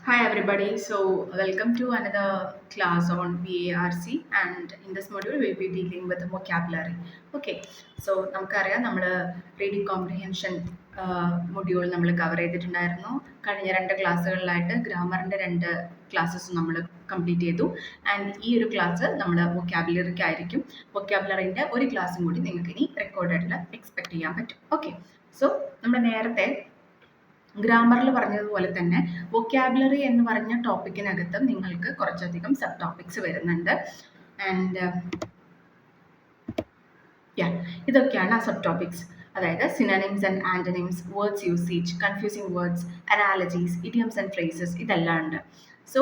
Hi everybody, so welcome to another class on BARC, and in this module we'll be dealing with vocabulary. Okay, so നമുക്കറിയാം നമ്മൾ reading comprehension module നമ്മൾ cover ചെയ്തിട്ടുണ്ടായിരുന്നു. കഴിഞ്ഞ രണ്ട് ക്ലാസ്സുകളിലായിട്ട് ഗ്രാമറിൻ്റെ രണ്ട് classes നമ്മൾ complete ചെയ്തു. ആൻഡ് ഈ ഒരു ക്ലാസ് നമ്മൾ വൊക്കാബുലറിക്ക് ആയിരിക്കും. വൊക്കാബുലറിൻ്റെ ഒരു ക്ലാസ്സും കൂടി നിങ്ങൾക്ക് ഇനി റെക്കോർഡഡിൽ എക്സ്പെക്ട് ചെയ്യാൻ പറ്റും. ഓക്കെ, സോ നമ്മൾ നേരത്തെ ഗ്രാമറിൽ പറഞ്ഞതുപോലെ തന്നെ വൊക്കാബുലറി എന്ന് പറഞ്ഞ ടോപ്പിക്കിനകത്ത് നിങ്ങൾക്ക് കുറച്ചധികം സബ് ടോപ്പിക്സ് വരുന്നുണ്ട്. ആൻഡ് ഇതൊക്കെയാണ് ആ സബ് ടോപ്പിക്സ്. അതായത് synonyms and antonyms, words usage, confusing words, analogies, idioms and phrases, ഇതെല്ലാം ഉണ്ട്. സോ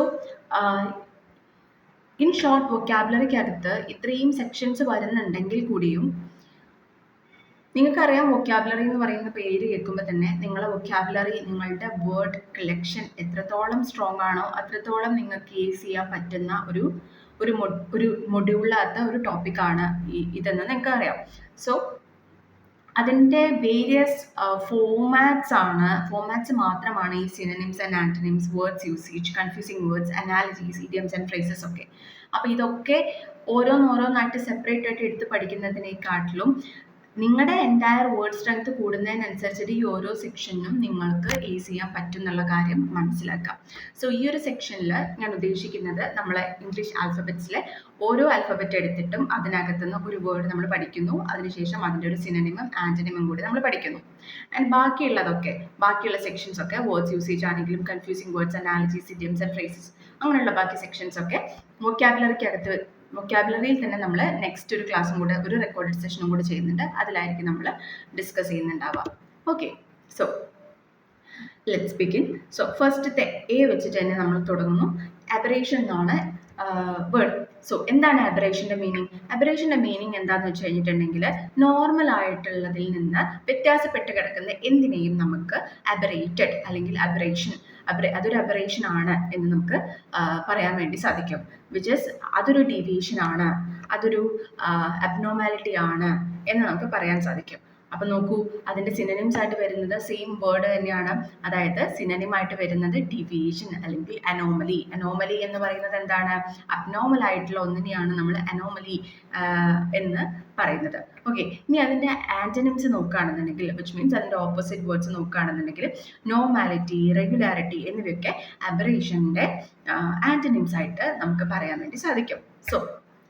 ഇൻ ഷോർട്ട് വൊക്കാബുലറിക്കകത്ത് ഇത്രയും സെക്ഷൻസ് വരുന്നുണ്ടെങ്കിൽ കൂടിയും നിങ്ങൾക്കറിയാം വൊക്കാബുലറി എന്ന് പറയുന്ന പേര് കേൾക്കുമ്പോൾ തന്നെ നിങ്ങളുടെ വൊക്കാബുലറി, നിങ്ങളുടെ വേർഡ് കളക്ഷൻ എത്രത്തോളം സ്ട്രോങ് ആണോ അത്രത്തോളം നിങ്ങൾക്ക് യൂസ് ചെയ്യാൻ പറ്റുന്ന ഒരു മൊഡ്യൂളിലകത്ത ഒരു ടോപ്പിക്കാണ് ഇതെന്ന് നിങ്ങൾക്ക് അറിയാം. സോ അതിൻ്റെ വേരിയസ് ഫോമാറ്റ്സ് മാത്രമാണ് ഈ synonyms and antonyms, words usage, confusing words, analogies, idioms and phrases ഒക്കെ. അപ്പോൾ ഇതൊക്കെ ഓരോന്നായിട്ട് സെപ്പറേറ്റ് ആയിട്ട് എടുത്ത് പഠിക്കുന്നതിനേക്കാട്ടിലും നിങ്ങളുടെ എൻറ്റയർ വേർഡ് സ്ട്രെങ്ത് കൂടുന്നതിനനുസരിച്ചിട്ട് ഈ ഓരോ സെക്ഷനും നിങ്ങൾക്ക് യൂസ് ചെയ്യാൻ പറ്റും എന്നുള്ള കാര്യം മനസ്സിലാക്കാം. സോ ഈ ഒരു സെക്ഷനിൽ ഞാൻ ഉദ്ദേശിക്കുന്നത് നമ്മളെ ഇംഗ്ലീഷ് ആൽഫബറ്റ്സിലെ ഓരോ ആൽഫബറ്റ് എടുത്തിട്ടും അതിനകത്തുനിന്ന് ഒരു വേർഡ് നമ്മൾ പഠിക്കുന്നു. അതിനുശേഷം അതിൻ്റെ ഒരു സിനോണിമും ആന്റണിമും കൂടി നമ്മൾ പഠിക്കുന്നു. ആൻഡ് ബാക്കിയുള്ള സെക്ഷൻസ് ഒക്കെ വേർഡ്സ് യൂസേജ് ആണെങ്കിലും confusing words, analogies, idioms and phrases, അങ്ങനെയുള്ള ബാക്കി സെക്ഷൻസ് ഒക്കെ വൊക്കാബുലറിയിൽ തന്നെ നമ്മൾ നെക്സ്റ്റ് ഒരു ക്ലാസ്സും കൂടെ, ഒരു റെക്കോർഡഡ് സെഷനും കൂടെ ചെയ്യുന്നുണ്ട്. അതിലായിരിക്കും നമ്മൾ ഡിസ്കസ് ചെയ്യുന്നുണ്ടാവുക. Okay, so let's begin. So ഫസ്റ്റത്തെ എ വെച്ചിട്ട് തന്നെ നമ്മൾ തുടങ്ങുന്നു. അബറേഷൻ എന്നാണ് വേർഡ്. സോ എന്താണ് അബറേഷൻ്റെ മീനിങ്? അബറേഷൻ്റെ മീനിങ് എന്താണെന്ന് വെച്ച് കഴിഞ്ഞിട്ടുണ്ടെങ്കിൽ നോർമൽ ആയിട്ടുള്ളതിൽ നിന്ന് വ്യത്യാസപ്പെട്ട് കിടക്കുന്ന എന്തിനേയും നമുക്ക് അബറേറ്റഡ് അല്ലെങ്കിൽ അതൊരു അബറേഷൻ ആണ് എന്ന് നമുക്ക് പറയാൻ വേണ്ടി സാധിക്കും. അതൊരു ഡീവിയേഷൻ ആണ്, അതൊരു അബ്നോർമാലിറ്റി ആണ് എന്ന് നമുക്ക് പറയാൻ സാധിക്കും. അപ്പം നോക്കൂ, അതിൻ്റെ സിനോണിംസ് ആയിട്ട് വരുന്നത് സെയിം വേർഡ് തന്നെയാണ്. അതായത് സിനോണിം ആയിട്ട് വരുന്നത് ഡീവിയേഷൻ അല്ലെങ്കിൽ അനോമലി. അനോമലി എന്ന് പറയുന്നത് എന്താണ്? അബ്നോർമൽ ആയിട്ടുള്ള ഒന്നിനെയാണ് നമ്മൾ അനോമലി എന്ന് പറയുന്നത്. ഓക്കെ, ഇനി അതിൻ്റെ ആന്റണിംസ് നോക്കുകയാണെന്നുണ്ടെങ്കിൽ, വിച്ച് മീൻസ് അതിൻ്റെ ഓപ്പോസിറ്റ് വേർഡ്സ് നോക്കുകയാണെന്നുണ്ടെങ്കിൽ നോർമാലിറ്റി, റെഗുലാരിറ്റി എന്നിവയൊക്കെ അബറേഷൻ്റെ ആന്റണിംസ് ആയിട്ട് നമുക്ക് പറയാൻ വേണ്ടി സാധിക്കും. So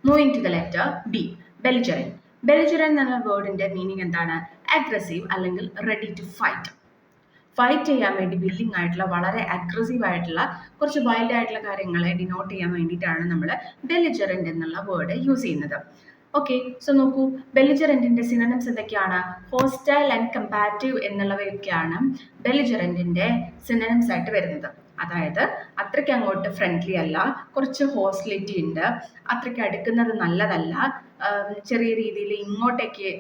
moving to the letter B, belligerent. Belligerent എന്ന വേർഡിന്റെ മീനിങ് എന്താണ്? അഗ്രസീവ് അല്ലെങ്കിൽ റെഡി ടു ഫൈറ്റ് ചെയ്യാൻ വേണ്ടി വില്ലിംഗ് ആയിട്ടുള്ള, വളരെ അഗ്രസീവ് ആയിട്ടുള്ള, കുറച്ച് വൈൽഡ് ആയിട്ടുള്ള കാര്യങ്ങളെ ഡിനോട്ട് ചെയ്യാൻ വേണ്ടിയിട്ടാണ് നമ്മൾ ബെലിജറന്റ് എന്നുള്ള വേർഡ് യൂസ് ചെയ്യുന്നത്. ഓക്കെ, സോ നോക്കൂ, ബെലിജറന്റിന്റെ സിനോണിംസ് എന്തൊക്കെയാണ്? ഹോസ്റ്റൈൽ ആൻഡ് കമ്പാറ്റീവ് എന്നുള്ളവയൊക്കെയാണ് ബെലിജറന്റിന്റെ സിനോണിംസ് ആയിട്ട് വരുന്നത്. അതായത് അത്രയ്ക്ക് അങ്ങോട്ട് ഫ്രണ്ട്ലി അല്ല, കുറച്ച് ഹോസ്റ്റിലിറ്റി ഉണ്ട്, അത്രയ്ക്ക് അടുക്കുന്നത് നല്ലതല്ല, ചെറിയ രീതിയിൽ ഇങ്ങോട്ടേക്ക്,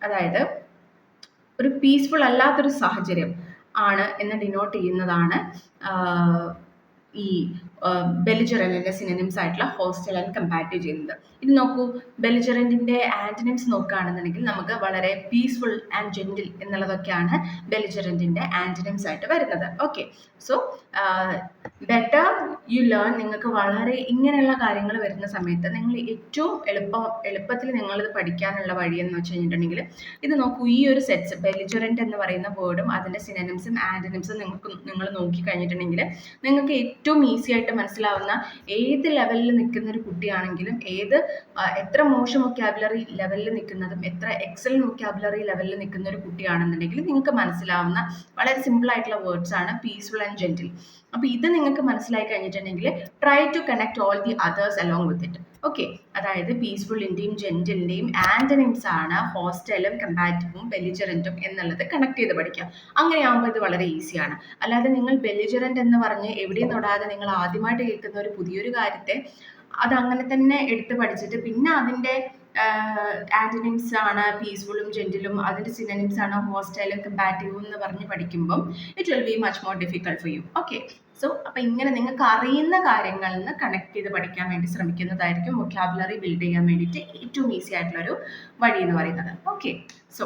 അതായത് ഒരു പീസ്ഫുൾ അല്ലാത്തൊരു സാഹചര്യം ആണ് എന്ന് ഡിനോട്ട് ചെയ്യുന്നതാണ് ഈ ബെലിജറന്റിന്റെ സിനോണിംസ് ആയിട്ടുള്ള ഹോസ്റ്റൈൽ ആൻഡ് കമ്പാറ്റീവ് ചെയ്യുന്നത്. ഇത് നോക്കൂ, ബെലിജറന്റിന്റെ ആന്റണിംസ് നോക്കുകയാണെന്നുണ്ടെങ്കിൽ നമുക്ക് വളരെ പീസ്ഫുൾ ആൻഡ് ജെന്റിൽ എന്നുള്ളതൊക്കെയാണ് ബെലിജറന്റിന്റെ ആന്റണിംസ് ആയിട്ട് വരുന്നത്. Okay, so better you learn. നിങ്ങൾക്ക് വളരെ ഇങ്ങനെയുള്ള കാര്യങ്ങൾ വരുന്ന സമയത്ത് നിങ്ങൾ ഏറ്റവും എളുപ്പത്തിൽ നിങ്ങളിത് പഠിക്കാനുള്ള വഴി എന്ന് വെച്ച് കഴിഞ്ഞിട്ടുണ്ടെങ്കിൽ ഇത് നോക്കൂ, ഈ ഒരു സെറ്റ്സ് ബെലിജറന്റ് എന്ന് പറയുന്ന വേർഡും അതിൻ്റെ സിനോണിംസും ആന്റണിംസും നിങ്ങൾ നോക്കി കഴിഞ്ഞിട്ടുണ്ടെങ്കിൽ നിങ്ങൾക്ക് ഏറ്റവും ഈസി ആയിട്ട് മനസ്സിലാവുന്ന, ഏത് ലെവലിൽ നിൽക്കുന്ന ഒരു കുട്ടിയാണെങ്കിലും, എത്ര മോശം വൊക്കാബുലറി ലെവലിൽ നിൽക്കുന്നതും എത്ര എക്സലന്റ് വൊക്കാബുലറി ലെവലിൽ നിൽക്കുന്ന ഒരു കുട്ടിയാണെന്നുണ്ടെങ്കിൽ നിങ്ങൾക്ക് മനസ്സിലാവുന്ന വളരെ സിമ്പിൾ ആയിട്ടുള്ള വേർഡ്സ് ആണ് പീസ്ഫുൾ ആൻഡ് ജെന്റിൽ. അപ്പോൾ ഇത് നിങ്ങൾക്ക് മനസ്സിലായി കഴിഞ്ഞിട്ടുണ്ടെങ്കിൽ try to connect all the others along with it. Okay, അതായത് പീസ്ഫുള്ളിൻ്റെയും ജെന്റിലിൻ്റെയും ആന്റണിംസ് ആണ് ഹോസ്റ്റൈലും കമ്പാറ്റീവും ബെലിജറന്റും എന്നുള്ളത് കണക്ട് ചെയ്ത് പഠിക്കാം. അങ്ങനെയാകുമ്പോൾ ഇത് വളരെ ഈസിയാണ്. അല്ലാതെ നിങ്ങൾ ബെലിജറന്റ് എന്ന് പറഞ്ഞ് എവിടെയും തൊടാതെ നിങ്ങൾ ആദ്യമായിട്ട് കേൾക്കുന്ന ഒരു പുതിയൊരു കാര്യത്തെ അതങ്ങനെ തന്നെ എടുത്ത് പഠിച്ചിട്ട് പിന്നെ അതിൻ്റെ ആന്റണിംസ് ആണ് പീസ്ഫുള്ളും ജെന്റിലും, അതിൻ്റെ സിനോണിംസ് ആണ് ഹോസ്റ്റൈലും കമ്പാറ്റീവും എന്ന് പറഞ്ഞ് പഠിക്കുമ്പം it will be much more difficult for you. Okay, so അപ്പം ഇങ്ങനെ നിങ്ങൾക്ക് അറിയുന്ന കാര്യങ്ങളിൽ നിന്ന് കണക്ട് ചെയ്ത് പഠിക്കാൻ വേണ്ടി ശ്രമിക്കുന്നതായിരിക്കും വൊക്കാബുലറി ബിൽഡ് ചെയ്യാൻ വേണ്ടിയിട്ട് ഏറ്റവും ഈസി ആയിട്ടുള്ളൊരു വഴി എന്ന് പറയുന്നത്. ഓക്കെ, സോ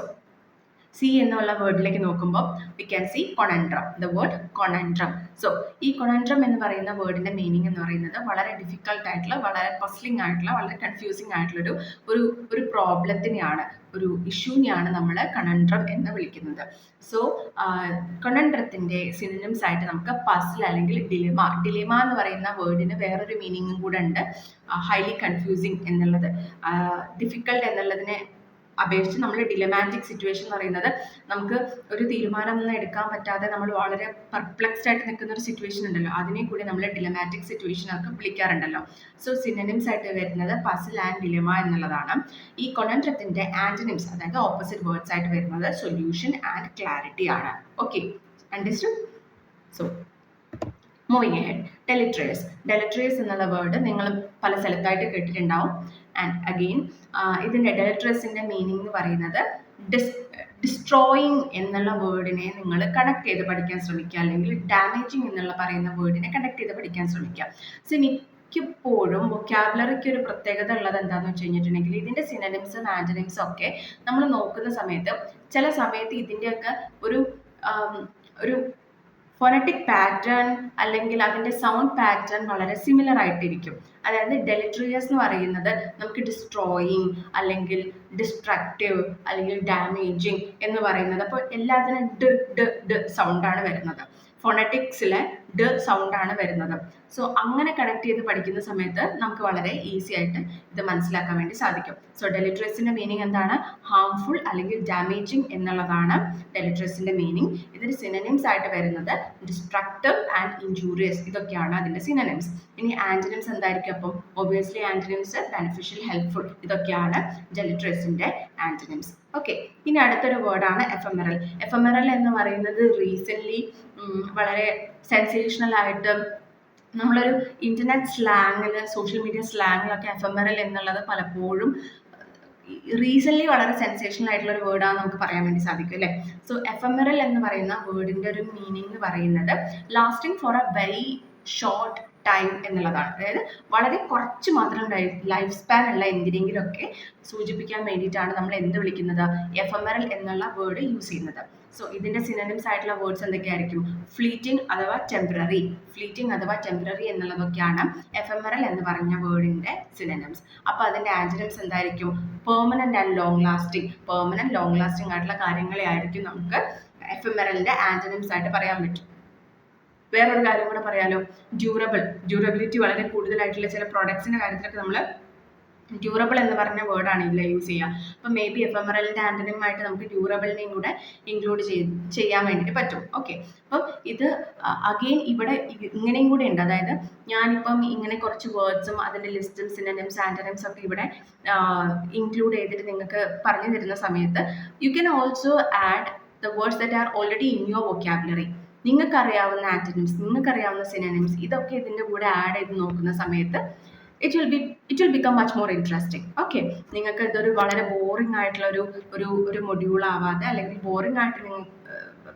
സി എന്നുള്ള വേർഡിലേക്ക് നോക്കുമ്പോൾ we can see conundrum, the word conundrum. So ഈ കൊണൻഡ്രം എന്ന് പറയുന്ന വേർഡിന്റെ മീനിങ് എന്ന് പറയുന്നത് വളരെ ഡിഫിക്കൽട്ട് ആയിട്ടുള്ള, വളരെ പസ്ലിംഗ് ആയിട്ടുള്ള, വളരെ കൺഫ്യൂസിംഗ് ആയിട്ടുള്ള ഒരു പ്രോബ്ലത്തിനെയാണ്, ഒരു ഇഷ്യൂനെയാണ് നമ്മൾ കണൻഡ്രം എന്ന് വിളിക്കുന്നത്. സോ കണൻഡ്രത്തിന്റെ സിനോണിംസ് ആയിട്ട് നമുക്ക് പസിൽ അല്ലെങ്കിൽ ഡിലെമ. ഡിലെമ എന്ന് പറയുന്ന വേർഡിന് വേറൊരു മീനിങ്ങും കൂടെ ഉണ്ട്, ഹൈലി കൺഫ്യൂസിങ് എന്നുള്ളത്. ഡിഫിക്കൽട്ട് എന്നുള്ളതിനെ അപേക്ഷിച്ച് നമ്മൾ ഡിലമാറ്റിക് സിറ്റുവേഷൻ എന്ന് പറയുന്നത് നമുക്ക് ഒരു തീരുമാനം ഒന്നും എടുക്കാൻ പറ്റാതെ നമ്മൾ വളരെ പെർപ്ലക്സ്ഡ് ആയിട്ട് നിൽക്കുന്ന ഒരു സിറ്റുവേഷൻ ഉണ്ടല്ലോ, അതിനെ കൂടി നമ്മൾ ഡിലമാറ്റിക് സിറ്റുവേഷൻ ഒക്കെ വിളിക്കാറുണ്ടല്ലോ. സോ സിനോണിംസ് ആയിട്ട് വരുന്നത് പസിൽ ആൻഡ് ഡിലെമ എന്നുള്ളതാണ്. ഈ കൊണൻഡ്രത്തിന്റെ ആന്റണിംസ്, അതായത് ഓപ്പോസിറ്റ് വേർഡ്സ് ആയിട്ട് വരുന്നത് സൊല്യൂഷൻ ആൻഡ് ക്ലാരിറ്റി ആണ്. Okay, understood? So moving ahead, deleterious. Deleterious എന്നുള്ള വേർഡ് നിങ്ങൾ പല സ്ഥലത്തായിട്ട് കേട്ടിട്ടുണ്ടാവും. ആൻഡ് അഗെയിൻ ഇതിൻ്റെ ഡെലിട്രിയസിൻ്റെ മീനിങ് എന്ന് പറയുന്നത് ഡിസ്ട്രോയിങ് എന്നുള്ള വേർഡിനെ നിങ്ങൾ കണക്ട് ചെയ്ത് പഠിക്കാൻ ശ്രമിക്കുക, അല്ലെങ്കിൽ ഡാമേജിങ് എന്നുള്ള പറയുന്ന വേർഡിനെ കണക്ട് ചെയ്ത് പഠിക്കാൻ ശ്രമിക്കുക. സോ മിക്കപ്പോഴും വൊക്കാബുലറിക്ക് ഒരു പ്രത്യേകത ഉള്ളത് എന്താണെന്ന് വെച്ച് കഴിഞ്ഞിട്ടുണ്ടെങ്കിൽ ഇതിൻ്റെ സിനോണിംസും ആന്റണിംസും ഒക്കെ നമ്മൾ നോക്കുന്ന സമയത്ത് ചില സമയത്ത് ഇതിൻ്റെയൊക്കെ ഒരു ഫോണറ്റിക് പാറ്റേൺ അല്ലെങ്കിൽ അതിൻ്റെ സൗണ്ട് പാറ്റേൺ വളരെ സിമിലർ ആയിട്ടിരിക്കും. അതായത് ഡെലിട്രിയസ് എന്ന് പറയുന്നത് നമുക്ക് ഡിസ്ട്രോയിങ് അല്ലെങ്കിൽ ഡിസ്ട്രക്റ്റീവ് അല്ലെങ്കിൽ ഡാമേജിങ് എന്ന് പറയുന്നത്, അപ്പോൾ എല്ലാത്തിനും ഡ സൗണ്ടാണ് വരുന്നത്. ഫോണറ്റിക്സിലെ ഡ സൗണ്ടാണ് വരുന്നത്. സോ അങ്ങനെ കണക്ട് ചെയ്ത് പഠിക്കുന്ന സമയത്ത് നമുക്ക് വളരെ ഈസി ആയിട്ട് ഇത് മനസ്സിലാക്കാൻ വേണ്ടി സാധിക്കും. സോ ഡെലിട്രിയസിൻ്റെ മീനിങ് എന്താണ്? ഹാംഫുൾ അല്ലെങ്കിൽ ഡാമേജിങ് എന്നുള്ളതാണ് ഡെലിട്രിയസിൻ്റെ മീനിങ്. ഇതിന് സിനോണിംസ് ആയിട്ട് വരുന്നത് ഡിസ്ട്രക്റ്റീവ് ആൻഡ് ഇൻജൂറിയസ്, ഇതൊക്കെയാണ് അതിൻ്റെ സിനോണിംസ്. ഇനി ആന്റണിംസ് എന്തായിരിക്കും? അപ്പം ഒബ്വിയസ്ലി ആന്റണിംസ് ബെനിഫിഷ്യൽ, ഹെൽപ്ഫുൾ, ഇതൊക്കെയാണ് ഡെലിട്രിയസിൻ്റെ ആന്റണിംസ്. ഓക്കെ, ഇനി അടുത്തൊരു വേർഡാണ് എഫെമറൽ. എഫെമറൽ എന്ന് പറയുന്നത് റീസെൻ്റ്ലി വളരെ സെൻസേഷണൽ ആയിട്ട് നമ്മളൊരു ഇൻ്റർനെറ്റ് സ്ലാങ്ങിൽ, സോഷ്യൽ മീഡിയ സ്ലാങ്ങിലൊക്കെ എഫെമറൽ എന്നുള്ളത് പലപ്പോഴും റീസെൻ്റ്ലി വളരെ സെൻസേഷണൽ ആയിട്ടുള്ള ഒരു വേർഡാണെന്ന് നമുക്ക് പറയാൻ വേണ്ടി സാധിക്കും, അല്ലേ? സോ എഫെമറൽ എന്ന് പറയുന്ന വേർഡിൻ്റെ ഒരു മീനിങ് എന്ന് പറയുന്നത് lasting for a very short time എന്നുള്ളതാണ്. അതായത് വളരെ കുറച്ച് മാത്രം ലൈഫ് സ്പാൻ ഉള്ള എന്തിനെങ്കിലുമൊക്കെ സൂചിപ്പിക്കാൻ വേണ്ടിയിട്ടാണ് നമ്മൾ എന്ത് വിളിക്കുന്നത്? എഫെമറൽ എന്നുള്ള വേർഡ് യൂസ് ചെയ്യുന്നത്. സോ ഇതിൻ്റെ സിനോണിംസ് ആയിട്ടുള്ള വേർഡ്സ് എന്തൊക്കെയായിരിക്കും? ഫ്ലീറ്റിംഗ് അഥവാ ടെമ്പററി. ഫ്ലീറ്റിംഗ് അഥവാ ടെമ്പററി എന്നുള്ളതൊക്കെയാണ് എഫെമറൽ എന്ന് പറഞ്ഞ വേർഡിൻ്റെ സിനോണിംസ്. അപ്പോൾ അതിൻ്റെ ആന്റണിംസ് എന്തായിരിക്കും? Permanent and long lasting. Permanent long lasting ആയിട്ടുള്ള കാര്യങ്ങളെ ആയിരിക്കും നമുക്ക് എഫെമറലിൻ്റെ ആന്റണിംസ് ആയിട്ട് പറയാൻ പറ്റും. വേറൊരു കാര്യം കൂടെ പറയാലോ, ഡ്യൂറബിലിറ്റി വളരെ കൂടുതലായിട്ടുള്ള ചില പ്രോഡക്ട്സിൻ്റെ കാര്യത്തിലൊക്കെ നമ്മൾ ഡ്യൂറബിൾ എന്ന് പറഞ്ഞ വേർഡാണ് ഇതിൽ യൂസ് ചെയ്യുക. അപ്പം മേ ബി എഫെമറലിൻ്റെ ആന്റണിമായിട്ട് നമുക്ക് ഡ്യൂറബിളിനെയും കൂടെ ഇൻക്ലൂഡ് ചെയ്യാൻ വേണ്ടിയിട്ട് പറ്റും. ഓക്കെ, അപ്പം ഇത് അഗെയിൻ ഇവിടെ ഇങ്ങനെയും കൂടെ ഉണ്ട്. അതായത് ഞാനിപ്പം ഇങ്ങനെ കുറച്ച് വേർഡ്സും അതിൻ്റെ ലിസ്റ്റും സിനോണിംസ് ആന്റണിംസ് ഒക്കെ ഇവിടെ ഇൻക്ലൂഡ് ചെയ്തിട്ട് നിങ്ങൾക്ക് പറഞ്ഞു തരുന്ന സമയത്ത് you can also add the words that are already in your vocabulary. നിങ്ങൾക്കറിയാവുന്ന ആന്റണിംസ്, നിങ്ങൾക്കറിയാവുന്ന സിനോണിംസ്, ഇതൊക്കെ ഇതിൻ്റെ കൂടെ ആഡ് ചെയ്ത് നോക്കുന്ന സമയത്ത് it will become much more interesting. Okay, നിങ്ങൾക്ക് ഇതൊരു വളരെ ബോറിംഗ് ആയിട്ടുള്ള ഒരു മൊഡ്യൂൾ ആവാതെ, അല്ലെങ്കിൽ ബോറിംഗ് ആയിട്ട് നിങ്ങൾ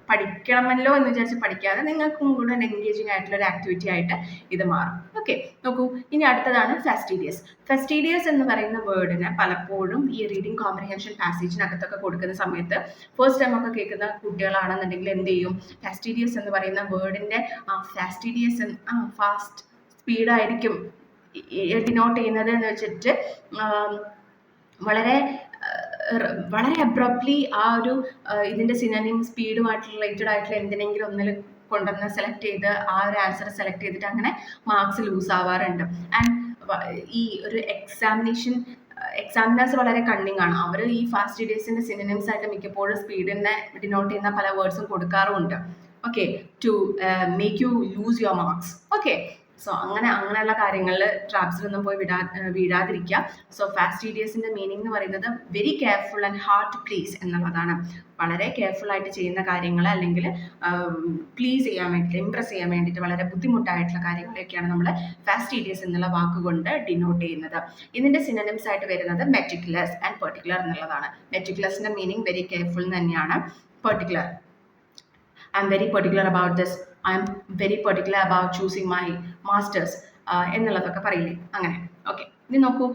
പഠിക്കണമല്ലോ എന്ന് വിചാരിച്ച് പഠിക്കാതെ നിങ്ങൾക്കും കൂടെ എൻഗേജിങ് ആയിട്ടുള്ള ഒരു ആക്ടിവിറ്റി ആയിട്ട് ഇത് മാറും. ഓക്കെ, നോക്കൂ, ഇനി അടുത്തതാണ് ഫാസ്റ്റീഡിയസ്. ഫാസ്റ്റീഡിയസ് എന്ന് പറയുന്ന വേർഡിന് പലപ്പോഴും ഈ റീഡിംഗ് കോംപ്രിഹെൻഷൻ പാസേജിനകത്തൊക്കെ കൊടുക്കുന്ന സമയത്ത് ഫസ്റ്റ് ടൈം ഒക്കെ കേൾക്കുന്ന കുട്ടികളാണെന്നുണ്ടെങ്കിൽ എന്ത് ചെയ്യും? ഫാസ്റ്റീഡിയസ് എന്ന് പറയുന്ന വേർഡിൻ്റെ ഫാസ്റ്റീഡിയസ് ഫാസ്റ്റ് സ്പീഡായിരിക്കും ഡിനോട്ട് ചെയ്യുന്നത് എന്ന് വെച്ചിട്ട് വളരെ അബ്രപ്റ്റ്ലി ആ ഒരു ഇതിൻ്റെ സിനോണിം സ്പീഡുമായിട്ട് റിലേറ്റഡ് ആയിട്ടുള്ള എന്തിനെങ്കിലും ഒന്നിൽ കൊണ്ടുവന്ന് സെലക്ട് ചെയ്ത് ആ ഒരു ആൻസർ സെലക്ട് ചെയ്തിട്ട് അങ്ങനെ മാർക്സ് ലൂസ് ആവാറുണ്ട്. ആൻഡ് ഈ ഒരു എക്സാമിനേഴ്സ് വളരെ കണ്ണിങ് ആണ്. അവർ ഈ ഫാസ്റ്റീഡിയസിൻ്റെ സിനോണിംസ് ആയിട്ട് മിക്കപ്പോഴും സ്പീഡിനെ ഡിനോട്ട് ചെയ്യുന്ന പല വേർഡ്സും കൊടുക്കാറുമുണ്ട്. Okay, to make you lose your marks. Okay, so അങ്ങനെയുള്ള കാര്യങ്ങളിൽ ട്രാപ്സിലൊന്നും പോയി വീഴാതിരിക്കുക. സോ ഫാസ്റ്റീഡിയസിൻ്റെ മീനിങ് എന്ന് പറയുന്നത് very careful and hard to please എന്നുള്ളതാണ്. വളരെ കെയർഫുൾ ആയിട്ട് ചെയ്യുന്ന കാര്യങ്ങൾ, അല്ലെങ്കിൽ പ്ലീസ് ചെയ്യാൻ വേണ്ടിയിട്ട്, ഇംപ്രസ് ചെയ്യാൻ വേണ്ടിയിട്ട് വളരെ ബുദ്ധിമുട്ടായിട്ടുള്ള കാര്യങ്ങളൊക്കെയാണ് നമ്മൾ ഫാസ്റ്റീഡിയസ് എന്നുള്ള വാക്കുകൊണ്ട് ഡിനോട്ട് ചെയ്യുന്നത്. ഇതിൻ്റെ സിനോണിംസ് ആയിട്ട് വരുന്നത് മെറ്റിക്കുലസ് ആൻഡ് പെർട്ടിക്കുലർ എന്നുള്ളതാണ്. മെറ്റിക്കുലസിൻ്റെ മീനിങ് വെരി കെയർഫുൾ തന്നെയാണ്. Particular, I am very particular about this, I am very particular about choosing my masters എന്നുള്ളതൊക്കെ പറയില്ലേ, അങ്ങനെ. ഓക്കെ, ഇനി നോക്കൂ,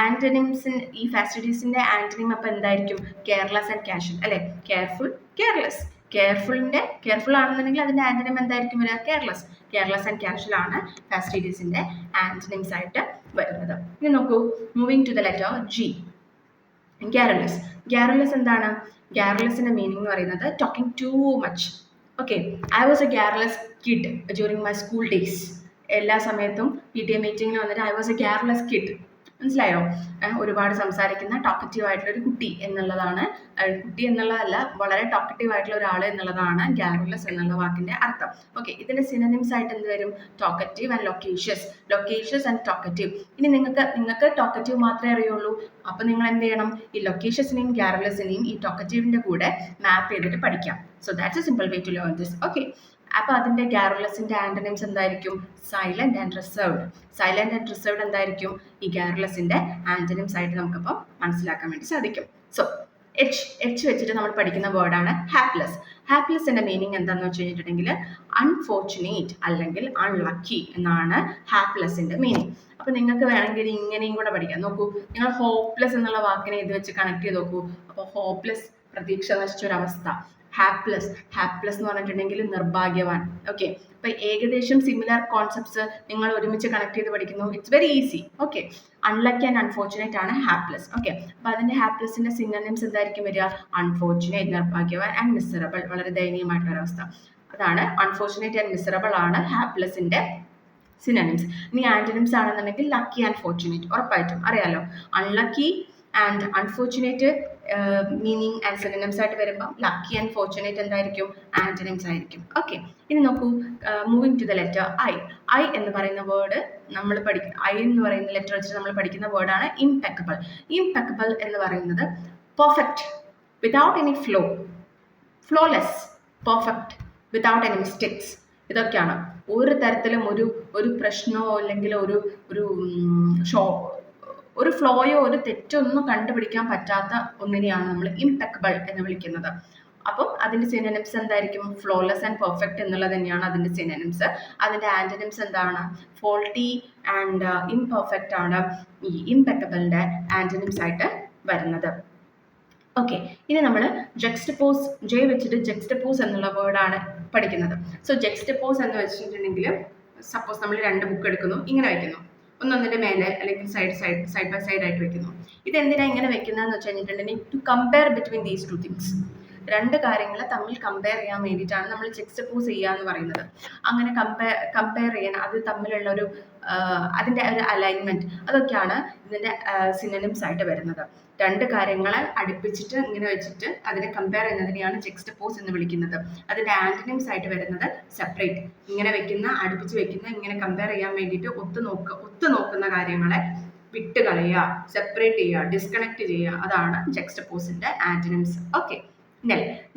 ആന്റണിംസ് ഈ ഫാസ്റ്റിഡീസിന്റെ ആന്റണിം അപ്പം എന്തായിരിക്കും? കെയർലെസ് ആൻഡ് കാഷ്വൽ അല്ലെ? Careful, careless. കെയർഫുൾ ആണെന്നുണ്ടെങ്കിൽ അതിന്റെ ആന്റണിം എന്തായിരിക്കും വരിക? കെയർലെസ് ആൻഡ് കാഷ്വൽ ആണ് ഫാസ്റ്റിഡീസിന്റെ ആന്റണിംസ് ആയിട്ട് വരുന്നത്. ഇനി നോക്കൂ, moving to the letter G, garrulous എന്താണ്? ഗാരലസിന്റെ മീനിങ് എന്ന് പറയുന്നത് talking too much. Okay, I was a garrulous kid during my school days. എല്ലാ സമയത്തും PTA മീറ്റിംഗിൽ വന്നിട്ട് I was a garrulous kid. മനസ്സിലായോ? ഒരുപാട് സംസാരിക്കുന്ന ടോക്കറ്റീവ് ആയിട്ടുള്ള ഒരു കുട്ടി എന്നുള്ളതാണ്, കുട്ടി എന്നുള്ളതല്ല, വളരെ ടോക്കറ്റീവ് ആയിട്ടുള്ള ഒരാൾ എന്നുള്ളതാണ് ഗാരലസ് എന്നുള്ള വാക്കിന്റെ അർത്ഥം. ഓക്കെ, ഇതിന്റെ സിനോണിംസ് ആയിട്ട് എന്ത് വരും? Talkative and loquacious and talkative. ഇനി നിങ്ങൾക്ക് ടോക്കറ്റീവ് മാത്രമേ അറിയുള്ളൂ. അപ്പൊ നിങ്ങൾ എന്ത് ചെയ്യണം? ഈ ലൊക്കേഷ്യസിനെയും ഗാരലസിനെയും ഈ ടോക്കറ്റീവിന്റെ കൂടെ മാപ്പ് ചെയ്തിട്ട് പഠിക്കാം. So that's a simple way to learn this. Okay, അപ്പൊ അതിന്റെ ഗാരലസിന്റെ ആന്റണിംസ് എന്തായിരിക്കും? സൈലന്റ് ആൻഡ് റിസർവ്ഡ് എന്തായിരിക്കും? ഈ ഗാരലസിന്റെ ആന്റണിംസ് ആയിട്ട് നമുക്കപ്പോൾ മനസ്സിലാക്കാൻ വേണ്ടി സാധിക്കും. സോ എച്ച് വെച്ചിട്ട് നമ്മൾ പഠിക്കുന്ന വേർഡാണ് ഹാപ്ലെസിന്റെ മീനിങ് എന്താന്ന് വെച്ച് കഴിഞ്ഞിട്ടുണ്ടെങ്കിൽ അൺഫോർച്ചുനേറ്റ് അല്ലെങ്കിൽ അൺലക്കി എന്നാണ് ഹാപ്ലെസിന്റെ മീനിങ്. അപ്പൊ നിങ്ങൾക്ക് വേണമെങ്കിൽ ഇങ്ങനെയും കൂടെ പഠിക്കാം. നോക്കൂ, നിങ്ങൾ ഹോപ്പ്ലെസ് എന്നുള്ള വാക്കിനെ ഇത് വെച്ച് കണക്ട് ചെയ്ത് നോക്കൂ. അപ്പോൾ ഹോപ്പ്ലെസ്, പ്രതീക്ഷ നശിച്ചൊരവസ്ഥ. ഹാപ്ലെസ് എന്ന് പറഞ്ഞിട്ടുണ്ടെങ്കിൽ നിർഭാഗ്യവാൻ. ഓക്കെ, അപ്പൊ ഏകദേശം സിമിലർ കോൺസെപ്റ്റ്സ് നിങ്ങൾ ഒരുമിച്ച് കണക്ട് ചെയ്ത് പഠിക്കുന്നു. It's very easy. Okay, unlucky and unfortunate ആണ് ഹാപ്ലെസ്. ഓക്കെ, അപ്പൊ അതിന്റെ ഹാപ്ലെസിന്റെ സിനോണിംസ് എന്തായിരിക്കും വരിക? അൺഫോർച്ചുനേറ്റ്, നിർഭാഗ്യവാൻ, ആൻഡ് മിസറബിൾ, വളരെ ദയനീയമായിട്ടുള്ള ഒരവസ്ഥ. അതാണ് അൺഫോർച്ചുനേറ്റ് ആൻഡ് മിസറബിൾ ആണ് ഹാപ്ലെസിന്റെ സിനോണിംസ്. ഇനി ആന്റണിംസ് ആണെന്നുണ്ടെങ്കിൽ ലക്കി ആൻഡ് ഫോർച്ചുനേറ്റ്, ഉറപ്പായിട്ടും അറിയാലോ. Unlucky and unfortunate meaning and synonyms ആയിട്ട് വരുമ്പോൾ ലക്കി ആൻഡ് ഫോർച്ചുനേറ്റ് എന്തായിരിക്കും? ആന്റണിംസ് ആയിരിക്കും. ഓക്കെ, ഇനി നോക്കൂ, moving to the letter I എന്ന് പറയുന്ന വേർഡ് നമ്മൾ ഐ എന്ന് പറയുന്ന ലെറ്റർ വെച്ചിട്ട് നമ്മൾ പഠിക്കുന്ന വേർഡാണ് ഇംപെക്കബിൾ എന്ന് പറയുന്നത് perfect without any flawless, perfect without any mistakes. ഇതൊക്കെയാണ്. ഒരു തരത്തിലും ഒരു പ്രശ്നമോ അല്ലെങ്കിൽ ഒരു ഫ്ലോയോ ഒരു തെറ്റോ ഒന്നും കണ്ടുപിടിക്കാൻ പറ്റാത്ത ഒന്നിനെയാണ് നമ്മൾ ഇംപെക്കബിൾ എന്ന് വിളിക്കുന്നത്. അപ്പം അതിന്റെ സിനോണിംസ് എന്തായിരിക്കും? ഫ്ലോലെസ് ആൻഡ് പെർഫെക്റ്റ് എന്നുള്ളത് തന്നെയാണ് അതിന്റെ സിനോണിംസ്. അതിന്റെ ആന്റണിംസ് എന്താണ്? ഫോൾട്ടി ആൻഡ് ഇംപെർഫെക്റ്റ് ആണ് ഈ ഇംപെക്കബിളിന്റെ ആന്റണിംസ് ആയിട്ട് വരുന്നത്. ഓക്കെ, ഇനി നമ്മൾ ജെക്സ്റ്റപോസ്, ജെ വെച്ചിട്ട് ജെക്സ്റ്റപോസ് എന്നുള്ള വേർഡാണ് പഠിക്കുന്നത്. സോ ജെക്സ്റ്റപോസ് എന്ന് വെച്ചിട്ടുണ്ടെങ്കിൽ സപ്പോസ് നമ്മൾ രണ്ട് ബുക്ക് എടുക്കുന്നു, ഇങ്ങനെ വയ്ക്കുന്നു, ഒന്നൊന്നിന്റെ മേലെ അല്ലെങ്കിൽ സൈഡ് ബൈ സൈഡ് ആയിട്ട് വെക്കുന്നു. ഇതെന്തിനാ ഇങ്ങനെ വെക്കുന്നതെന്ന് വെച്ച് കഴിഞ്ഞിട്ടുണ്ടെങ്കിൽ to compare between these two things. രണ്ട് കാര്യങ്ങളെ തമ്മിൽ കമ്പയർ ചെയ്യാൻ വേണ്ടിയിട്ടാണ് നമ്മൾ ജെക്സ്റ്റപോസ് ചെയ്യുക എന്ന് പറയുന്നത്. അങ്ങനെ കമ്പയർ ചെയ്യാൻ, അത് തമ്മിലുള്ള അതിൻ്റെ ഒരു അലൈൻമെന്റ്, അതൊക്കെയാണ് ഇതിൻ്റെ സിനോണിംസ് ആയിട്ട് വരുന്നത്. രണ്ട് കാര്യങ്ങളെ അടുപ്പിച്ചിട്ട് ഇങ്ങനെ വെച്ചിട്ട് അതിനെ കമ്പയർ ചെയ്യുന്നതിനെയാണ് ജെക്സ്റ്റപോസ് എന്ന് വിളിക്കുന്നത്. അതിൻ്റെ ആന്റണിംസ് ആയിട്ട് വരുന്നത് സെപ്പറേറ്റ്, ഇങ്ങനെ വെക്കുന്ന, അടുപ്പിച്ച് വെക്കുന്ന, ഇങ്ങനെ കമ്പയർ ചെയ്യാൻ വേണ്ടിയിട്ട് ഒത്തു നോക്കുന്ന കാര്യങ്ങളെ വിട്ട് കളയുക, സെപ്പറേറ്റ് ചെയ്യുക, ഡിസ്കണക്ട് ചെയ്യുക, അതാണ് ജെക്സ്റ്റപോസിന്റെ ആന്റണിംസ്. ഓക്കെ,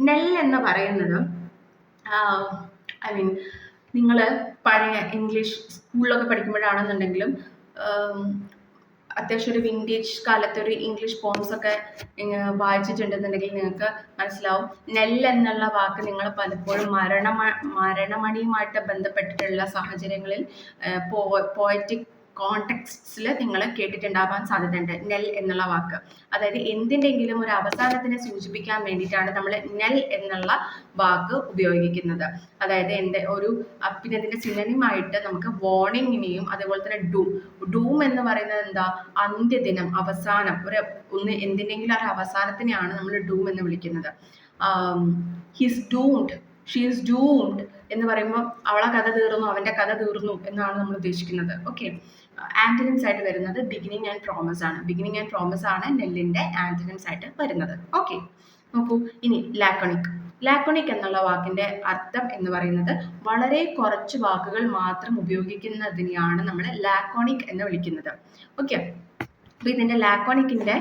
നെൽ എന്ന് പറയുന്നത് നിങ്ങൾ പഴയ ഇംഗ്ലീഷ് സ്കൂളിലൊക്കെ പഠിക്കുമ്പോഴാണെന്നുണ്ടെങ്കിലും അത്യാവശ്യം ഒരു വിൻറ്റേജ് കാലത്തെ ഒരു ഇംഗ്ലീഷ് പോംസ് ഒക്കെ വായിച്ചിട്ടുണ്ടെന്നുണ്ടെങ്കിൽ നിങ്ങൾക്ക് മനസ്സിലാവും. നെല്ല് എന്നുള്ള വാക്ക് നിങ്ങൾ പലപ്പോഴും മരണമണിയുമായിട്ട് ബന്ധപ്പെട്ടിട്ടുള്ള സാഹചര്യങ്ങളിൽ പോയറ്റിക് കോണ്ടെക്സ്റ്റിൽ നിങ്ങൾ കേട്ടിട്ടുണ്ടാവാൻ സാധ്യതയുണ്ട് നെൽ എന്നുള്ള വാക്ക്. അതായത് എന്തിൻ്റെങ്കിലും ഒരു അവസാനത്തിനെ സൂചിപ്പിക്കാൻ വേണ്ടിയിട്ടാണ് നമ്മൾ നെൽ എന്നുള്ള വാക്ക് ഉപയോഗിക്കുന്നത്. അതായത് പിന്നെ ഇതിൻ്റെ സിനോണിമായിട്ട് നമുക്ക് വാർണിങ്ങിനെയും അതേപോലെ തന്നെ ഡൂം എന്ന് പറയുന്നത് എന്താ? അന്ത്യദിനം, അവസാനം, എന്തിൻ്റെങ്കിലും ഒരു അവസാനത്തിനെയാണ് നമ്മൾ ഡൂം എന്ന് വിളിക്കുന്നത്. His doomed, she is doomed എന്ന് പറയുമ്പോൾ അവളെ കഥ തീർന്നു, അവൻ്റെ കഥ തീർന്നു എന്നാണ് നമ്മൾ ഉദ്ദേശിക്കുന്നത്. ഓക്കെ, ആന്റണിംസ് ആയിട്ട് വരുന്നത് ബിഗിനിങ് ആൻഡ് പ്രോമിസ് ആണ് നെല്ലിന്റെ ആന്റണിംസ് ആയിട്ട് വരുന്നത്. ഓക്കെ, നോക്കൂ, ഇനി ലാക്കോണിക് എന്നുള്ള വാക്കിന്റെ അർത്ഥം എന്ന് പറയുന്നത് വളരെ കുറച്ച് വാക്കുകൾ മാത്രം ഉപയോഗിക്കുന്നതിനെയാണ് നമ്മൾ ലാക്കോണിക് എന്ന് വിളിക്കുന്നത്. ഓക്കെ, അപ്പോൾ ഇതിൻ്റെ ലാക്കോണിക്കിൻ്റെ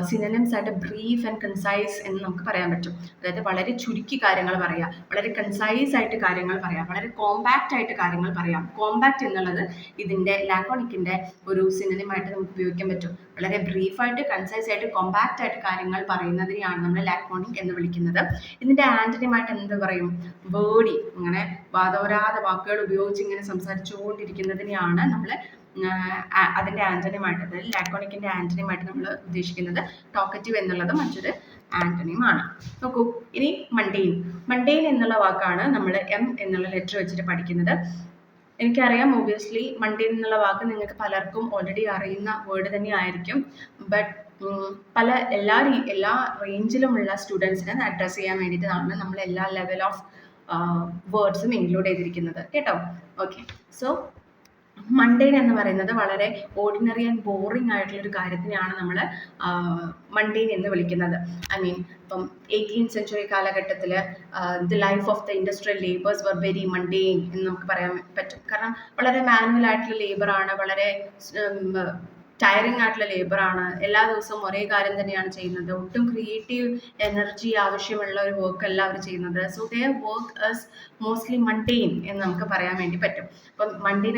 സിനോണിംസ് ആയിട്ട് ബ്രീഫ് ആൻഡ് കൺസൈസ് എന്ന് നമുക്ക് പറയാൻ പറ്റും. അതായത് വളരെ ചുരുക്കി കാര്യങ്ങൾ പറയാം, വളരെ കൺസൈസ് ആയിട്ട് കാര്യങ്ങൾ പറയാം, വളരെ കോമ്പാക്റ്റ് ആയിട്ട് കാര്യങ്ങൾ പറയാം. കോമ്പാക്റ്റ് എന്നുള്ളത് ഇതിൻ്റെ ലാക്കോണിക്കിൻ്റെ ഒരു സിനോണിമായിട്ട് നമുക്ക് ഉപയോഗിക്കാൻ പറ്റും. വളരെ ബ്രീഫായിട്ട്, കൺസൈസ് ആയിട്ട്, കോമ്പാക്റ്റ് ആയിട്ട് കാര്യങ്ങൾ പറയുന്നതിനെയാണ് നമ്മൾ ലാക്കോണിക് എന്ന് വിളിക്കുന്നത്. ഇതിൻ്റെ ആന്റണിമായിട്ട് എന്ത് പറയും? വേർഡി, ഇങ്ങനെ വാദോരാതെ വാക്കുകൾ ഉപയോഗിച്ച് ഇങ്ങനെ സംസാരിച്ചുകൊണ്ടിരിക്കുന്നതിനെയാണ് നമ്മൾ അതിൻ്റെ ആൻറ്റണിയുമായിട്ട്, അതായത് ലാക്കോണിക്കിൻ്റെ ആൻറ്റണിയുമായിട്ട് നമ്മൾ ഉദ്ദേശിക്കുന്നത് ടോക്കറ്റീവ് എന്നുള്ളത് മറ്റൊരു ആൻറ്റണിയുമാണ്. നോക്കൂ, ഇനി മണ്ടെയിൻ. മണ്ടെയിൻ എന്നുള്ള വാക്കാണ് നമ്മൾ എം എന്നുള്ള ലെറ്റർ വെച്ചിട്ട് പഠിക്കുന്നത്. എനിക്കറിയാം, ഒബ്വിയസ്ലി മണ്ടെയിൻ എന്നുള്ള വാക്ക് നിങ്ങൾക്ക് പലർക്കും ഓൾറെഡി അറിയുന്ന വേർഡ് തന്നെ ആയിരിക്കും. ബട്ട് എല്ലാ റേഞ്ചിലുമുള്ള സ്റ്റുഡൻസിനെ അഡ്രസ്സ് ചെയ്യാൻ വേണ്ടിയിട്ടാണ് നമ്മൾ എല്ലാ ലെവൽ ഓഫ് വേർഡ്സും ഇൻക്ലൂഡ് ചെയ്തിരിക്കുന്നത് കേട്ടോ. ഓക്കെ, സോ മണ്ടെയിൻ എന്ന് പറയുന്നത് വളരെ ഓർഡിനറി ആൻഡ് ബോറിംഗ് ആയിട്ടുള്ളൊരു കാര്യത്തിനെയാണ് നമ്മൾ മണ്ടെയിൻ എന്ന് വിളിക്കുന്നത്. ഐ മീൻ, ഇപ്പം 18th century കാലഘട്ടത്തിൽ the life of the industrial labours were very mundane എന്ന് നമുക്ക് പറയാൻ പറ്റും. കാരണം വളരെ മാനുവൽ ആയിട്ടുള്ള ലേബറാണ്, വളരെ ടയറിങ് ആയിട്ടുള്ള ലേബറാണ്, എല്ലാ ദിവസവും ഒരേ കാര്യം തന്നെയാണ് ചെയ്യുന്നത്, ഒട്ടും ക്രിയേറ്റീവ് എനർജി ആവശ്യമുള്ള ഒരു വർക്ക് അല്ല അവർ ചെയ്യുന്നത്. So their work is mostly mundane എന്ന് നമുക്ക് പറയാൻ വേണ്ടി പറ്റും. അപ്പം മണ്ടെയിൻ